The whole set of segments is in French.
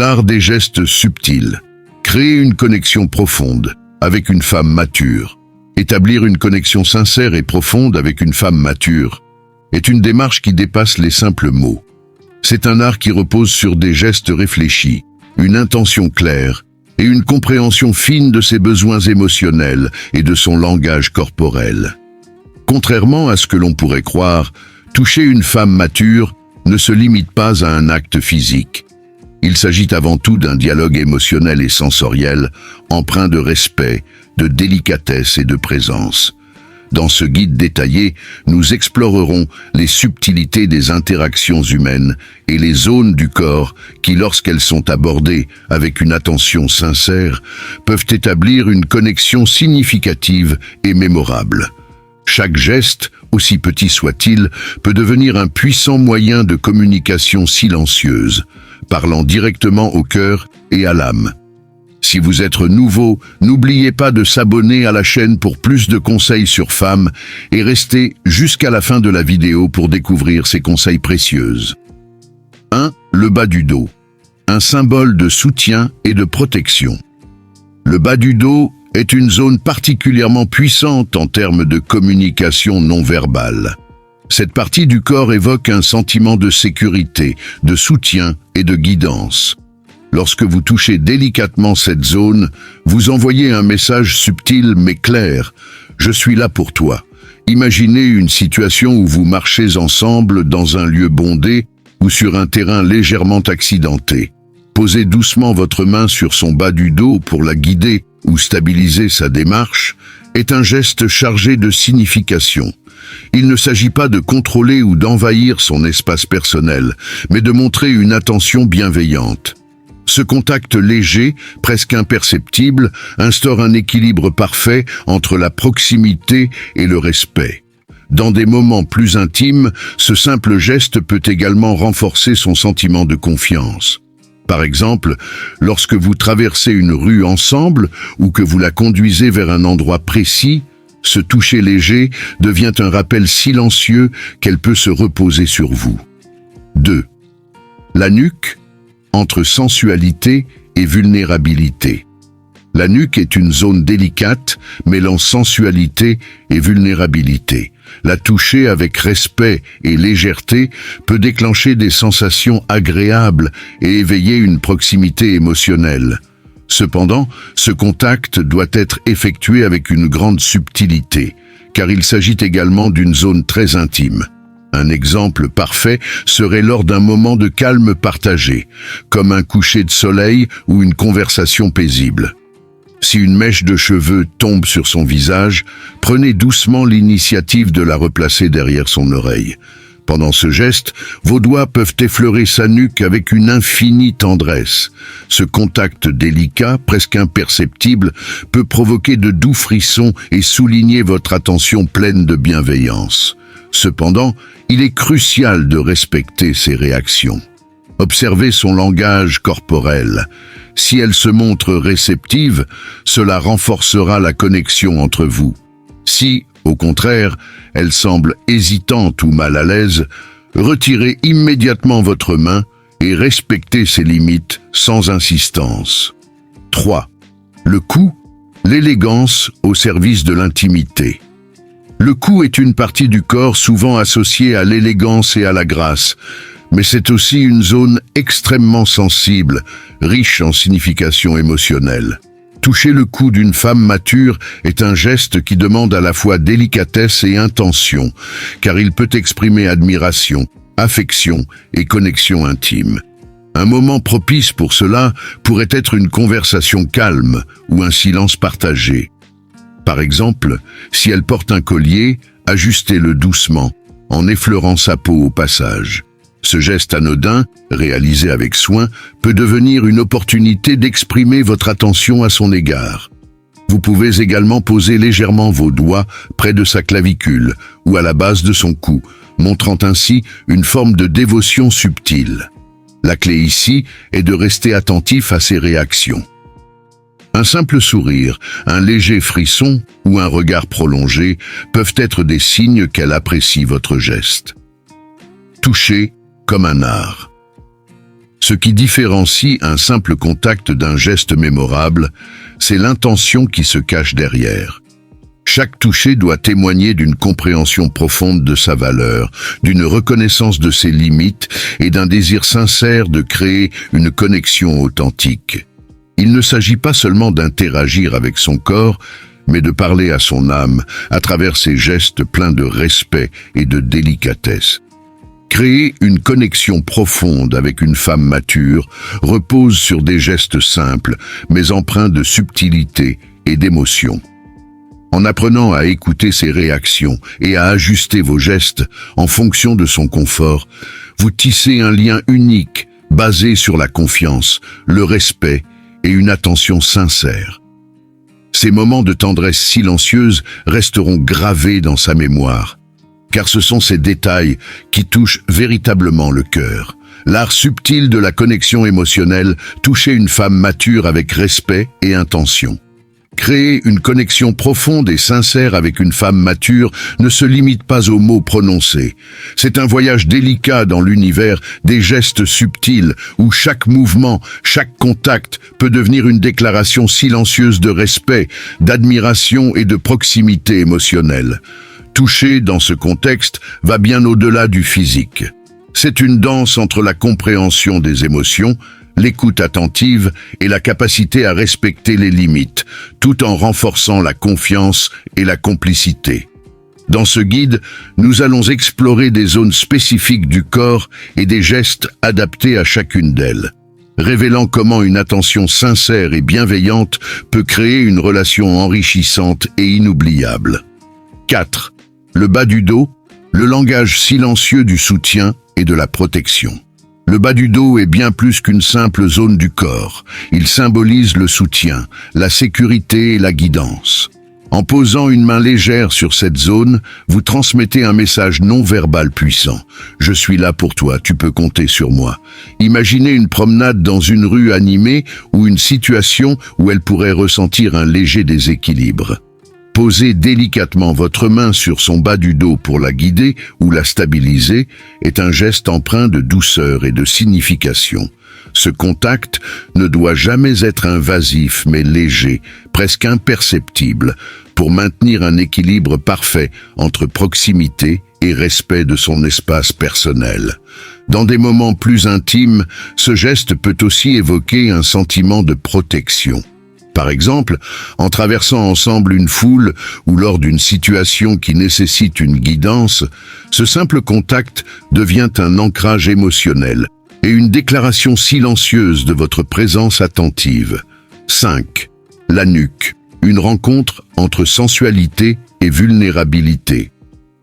L'art des gestes subtils. Créer une connexion profonde avec une femme mature. Établir une connexion sincère et profonde avec une femme mature est une démarche qui dépasse les simples mots. C'est un art qui repose sur des gestes réfléchis, une intention claire et une compréhension fine de ses besoins émotionnels et de son langage corporel. Contrairement à ce que l'on pourrait croire, toucher une femme mature ne se limite pas à un acte physique. Il s'agit avant tout d'un dialogue émotionnel et sensoriel, empreint de respect, de délicatesse et de présence. Dans ce guide détaillé, nous explorerons les subtilités des interactions humaines et les zones du corps qui, lorsqu'elles sont abordées avec une attention sincère, peuvent établir une connexion significative et mémorable. Chaque geste, aussi petit soit-il, peut devenir un puissant moyen de communication silencieuse, parlant directement au cœur et à l'âme. Si vous êtes nouveau, n'oubliez pas de s'abonner à la chaîne pour plus de conseils sur femmes et restez jusqu'à la fin de la vidéo pour découvrir ces conseils précieux. 1. Le bas du dos. Un symbole de soutien et de protection. Le bas du dos est une zone particulièrement puissante en termes de communication non verbale. Cette partie du corps évoque un sentiment de sécurité, de soutien et de guidance. Lorsque vous touchez délicatement cette zone, vous envoyez un message subtil mais clair. Je suis là pour toi. Imaginez une situation où vous marchez ensemble dans un lieu bondé ou sur un terrain légèrement accidenté. Posez doucement votre main sur son bas du dos pour la guider ou stabiliser sa démarche est un geste chargé de signification. Il ne s'agit pas de contrôler ou d'envahir son espace personnel, mais de montrer une attention bienveillante. Ce contact léger, presque imperceptible, instaure un équilibre parfait entre la proximité et le respect. Dans des moments plus intimes, ce simple geste peut également renforcer son sentiment de confiance. Par exemple, lorsque vous traversez une rue ensemble ou que vous la conduisez vers un endroit précis, ce toucher léger devient un rappel silencieux qu'elle peut se reposer sur vous. 2. La nuque, entre sensualité et vulnérabilité. La nuque est une zone délicate, mêlant sensualité et vulnérabilité. La toucher avec respect et légèreté peut déclencher des sensations agréables et éveiller une proximité émotionnelle. Cependant, ce contact doit être effectué avec une grande subtilité, car il s'agit également d'une zone très intime. Un exemple parfait serait lors d'un moment de calme partagé, comme un coucher de soleil ou une conversation paisible. Si une mèche de cheveux tombe sur son visage, prenez doucement l'initiative de la replacer derrière son oreille. Pendant ce geste, vos doigts peuvent effleurer sa nuque avec une infinie tendresse. Ce contact délicat, presque imperceptible, peut provoquer de doux frissons et souligner votre attention pleine de bienveillance. Cependant, il est crucial de respecter ses réactions. Observez son langage corporel. Si elle se montre réceptive, cela renforcera la connexion entre vous. Si, au contraire, elle semble hésitante ou mal à l'aise, retirez immédiatement votre main et respectez ses limites sans insistance. 3. Le cou, l'élégance au service de l'intimité. Le cou est une partie du corps souvent associée à l'élégance et à la grâce, mais c'est aussi une zone extrêmement sensible, riche en signification émotionnelle. Toucher le cou d'une femme mature est un geste qui demande à la fois délicatesse et intention, car il peut exprimer admiration, affection et connexion intime. Un moment propice pour cela pourrait être une conversation calme ou un silence partagé. Par exemple, si elle porte un collier, ajustez-le doucement, en effleurant sa peau au passage. Ce geste anodin, réalisé avec soin, peut devenir une opportunité d'exprimer votre attention à son égard. Vous pouvez également poser légèrement vos doigts près de sa clavicule ou à la base de son cou, montrant ainsi une forme de dévotion subtile. La clé ici est de rester attentif à ses réactions. Un simple sourire, un léger frisson ou un regard prolongé peuvent être des signes qu'elle apprécie votre geste. Toucher comme un art. Ce qui différencie un simple contact d'un geste mémorable, c'est l'intention qui se cache derrière. Chaque toucher doit témoigner d'une compréhension profonde de sa valeur, d'une reconnaissance de ses limites et d'un désir sincère de créer une connexion authentique. Il ne s'agit pas seulement d'interagir avec son corps, mais de parler à son âme à travers ses gestes pleins de respect et de délicatesse. Créer une connexion profonde avec une femme mature repose sur des gestes simples, mais empreints de subtilité et d'émotion. En apprenant à écouter ses réactions et à ajuster vos gestes en fonction de son confort, vous tissez un lien unique basé sur la confiance, le respect et une attention sincère. Ces moments de tendresse silencieuse resteront gravés dans sa mémoire, car ce sont ces détails qui touchent véritablement le cœur. L'art subtil de la connexion émotionnelle, toucher une femme mature avec respect et intention. Créer une connexion profonde et sincère avec une femme mature ne se limite pas aux mots prononcés. C'est un voyage délicat dans l'univers des gestes subtils où chaque mouvement, chaque contact peut devenir une déclaration silencieuse de respect, d'admiration et de proximité émotionnelle. Toucher dans ce contexte va bien au-delà du physique. C'est une danse entre la compréhension des émotions, l'écoute attentive et la capacité à respecter les limites, tout en renforçant la confiance et la complicité. Dans ce guide, nous allons explorer des zones spécifiques du corps et des gestes adaptés à chacune d'elles, révélant comment une attention sincère et bienveillante peut créer une relation enrichissante et inoubliable. 4. Le bas du dos, le langage silencieux du soutien et de la protection. Le bas du dos est bien plus qu'une simple zone du corps. Il symbolise le soutien, la sécurité et la guidance. En posant une main légère sur cette zone, vous transmettez un message non verbal puissant. Je suis là pour toi, tu peux compter sur moi. Imaginez une promenade dans une rue animée ou une situation où elle pourrait ressentir un léger déséquilibre. Posez délicatement votre main sur son bas du dos pour la guider ou la stabiliser est un geste empreint de douceur et de signification. Ce contact ne doit jamais être invasif mais léger, presque imperceptible, pour maintenir un équilibre parfait entre proximité et respect de son espace personnel. Dans des moments plus intimes, ce geste peut aussi évoquer un sentiment de protection. Par exemple, en traversant ensemble une foule ou lors d'une situation qui nécessite une guidance, ce simple contact devient un ancrage émotionnel et une déclaration silencieuse de votre présence attentive. 5. La nuque, une rencontre entre sensualité et vulnérabilité.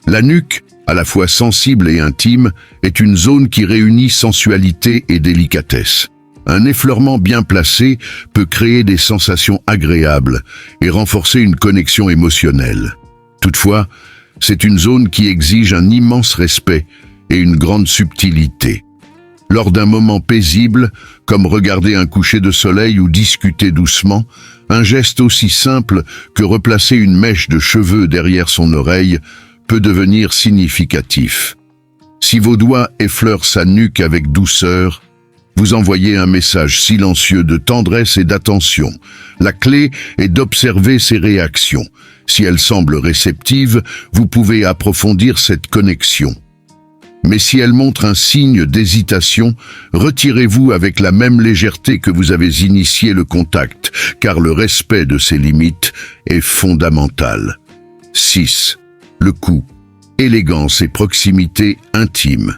La nuque, à la fois sensible et intime, est une zone qui réunit sensualité et délicatesse. Un effleurement bien placé peut créer des sensations agréables et renforcer une connexion émotionnelle. Toutefois, c'est une zone qui exige un immense respect et une grande subtilité. Lors d'un moment paisible, comme regarder un coucher de soleil ou discuter doucement, un geste aussi simple que replacer une mèche de cheveux derrière son oreille peut devenir significatif. Si vos doigts effleurent sa nuque avec douceur, vous envoyez un message silencieux de tendresse et d'attention. La clé est d'observer ses réactions. Si elles semblent réceptives, vous pouvez approfondir cette connexion. Mais si elle montre un signe d'hésitation, retirez-vous avec la même légèreté que vous avez initié le contact, car le respect de ses limites est fondamental. 6. Le cou. Élégance et proximité intime.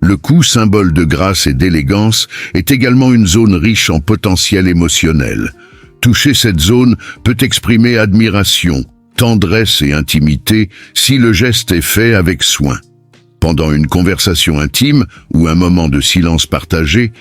Le cou, symbole de grâce et d'élégance, est également une zone riche en potentiel émotionnel. Toucher cette zone peut exprimer admiration, tendresse et intimité si le geste est fait avec soin. Pendant une conversation intime ou un moment de silence partagé,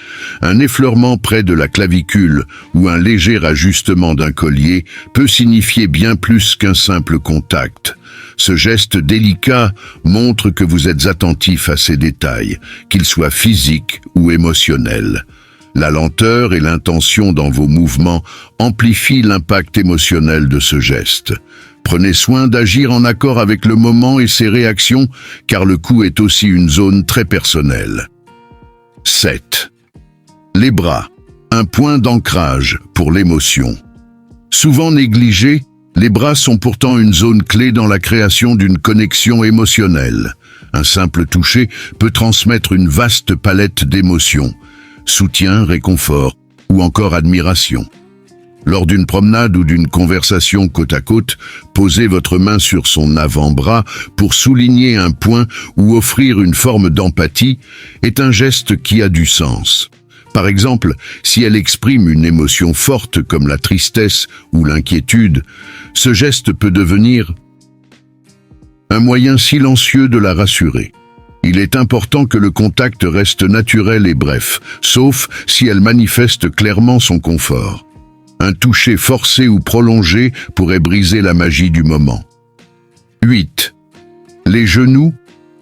un effleurement près de la clavicule ou un léger ajustement d'un collier peut signifier bien plus qu'un simple contact. Ce geste délicat montre que vous êtes attentif à ces détails, qu'ils soient physiques ou émotionnels. La lenteur et l'intention dans vos mouvements amplifient l'impact émotionnel de ce geste. Prenez soin d'agir en accord avec le moment et ses réactions, car le cou est aussi une zone très personnelle. 7. Les bras, un point d'ancrage pour l'émotion. Souvent négligés, les bras sont pourtant une zone clé dans la création d'une connexion émotionnelle. Un simple toucher peut transmettre une vaste palette d'émotions, soutien, réconfort ou encore admiration. Lors d'une promenade ou d'une conversation côte à côte, posez votre main sur son avant-bras pour souligner un point ou offrir une forme d'empathie est un geste qui a du sens. Par exemple, si elle exprime une émotion forte comme la tristesse ou l'inquiétude, ce geste peut devenir un moyen silencieux de la rassurer. Il est important que le contact reste naturel et bref, sauf si elle manifeste clairement son confort. Un toucher forcé ou prolongé pourrait briser la magie du moment. 8. Les genoux,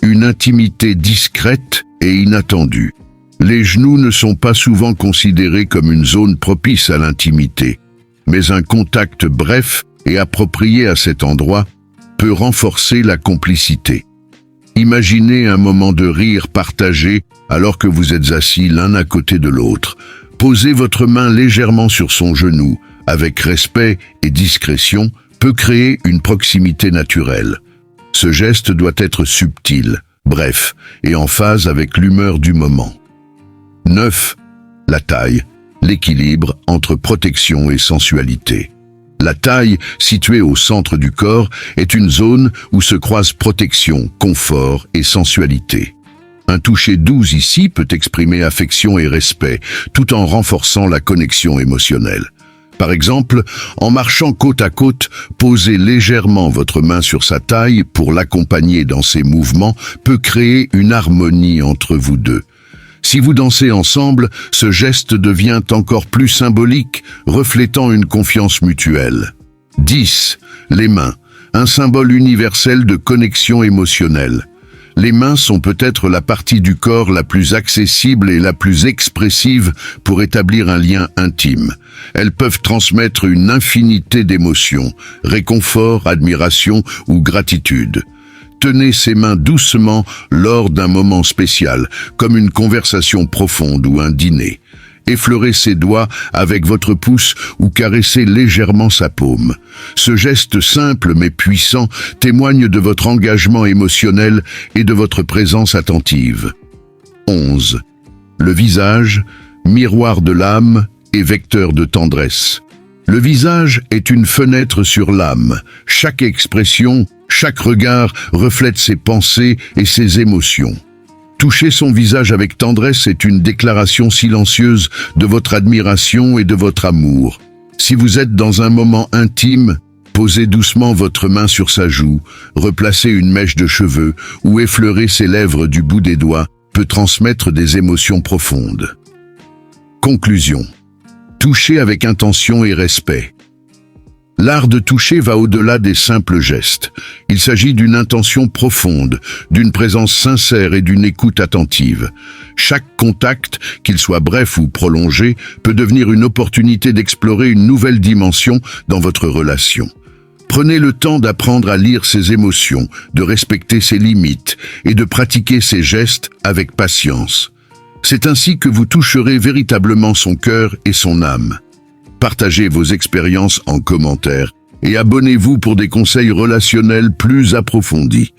une intimité discrète et inattendue. Les genoux ne sont pas souvent considérés comme une zone propice à l'intimité, mais un contact bref et approprié à cet endroit peut renforcer la complicité. Imaginez un moment de rire partagé alors que vous êtes assis l'un à côté de l'autre. Posez votre main légèrement sur son genou, avec respect et discrétion, peut créer une proximité naturelle. Ce geste doit être subtil, bref, et en phase avec l'humeur du moment. 9. La taille, l'équilibre entre protection et sensualité. La taille, située au centre du corps, est une zone où se croisent protection, confort et sensualité. Un toucher doux ici peut exprimer affection et respect, tout en renforçant la connexion émotionnelle. Par exemple, en marchant côte à côte, posez légèrement votre main sur sa taille pour l'accompagner dans ses mouvements peut créer une harmonie entre vous deux. Si vous dansez ensemble, ce geste devient encore plus symbolique, reflétant une confiance mutuelle. 10. Les mains, un symbole universel de connexion émotionnelle. Les mains sont peut-être la partie du corps la plus accessible et la plus expressive pour établir un lien intime. Elles peuvent transmettre une infinité d'émotions, réconfort, admiration ou gratitude. Tenez ces mains doucement lors d'un moment spécial, comme une conversation profonde ou un dîner. Effleurez ses doigts avec votre pouce ou caressez légèrement sa paume. Ce geste simple mais puissant témoigne de votre engagement émotionnel et de votre présence attentive. 11. Le visage, miroir de l'âme et vecteur de tendresse. Le visage est une fenêtre sur l'âme. Chaque expression, chaque regard reflète ses pensées et ses émotions. Toucher son visage avec tendresse est une déclaration silencieuse de votre admiration et de votre amour. Si vous êtes dans un moment intime, posez doucement votre main sur sa joue, replacez une mèche de cheveux ou effleurez ses lèvres du bout des doigts peut transmettre des émotions profondes. Conclusion. Toucher avec intention et respect. L'art de toucher va au-delà des simples gestes. Il s'agit d'une intention profonde, d'une présence sincère et d'une écoute attentive. Chaque contact, qu'il soit bref ou prolongé, peut devenir une opportunité d'explorer une nouvelle dimension dans votre relation. Prenez le temps d'apprendre à lire ses émotions, de respecter ses limites et de pratiquer ses gestes avec patience. C'est ainsi que vous toucherez véritablement son cœur et son âme. Partagez vos expériences en commentaire et abonnez-vous pour des conseils relationnels plus approfondis.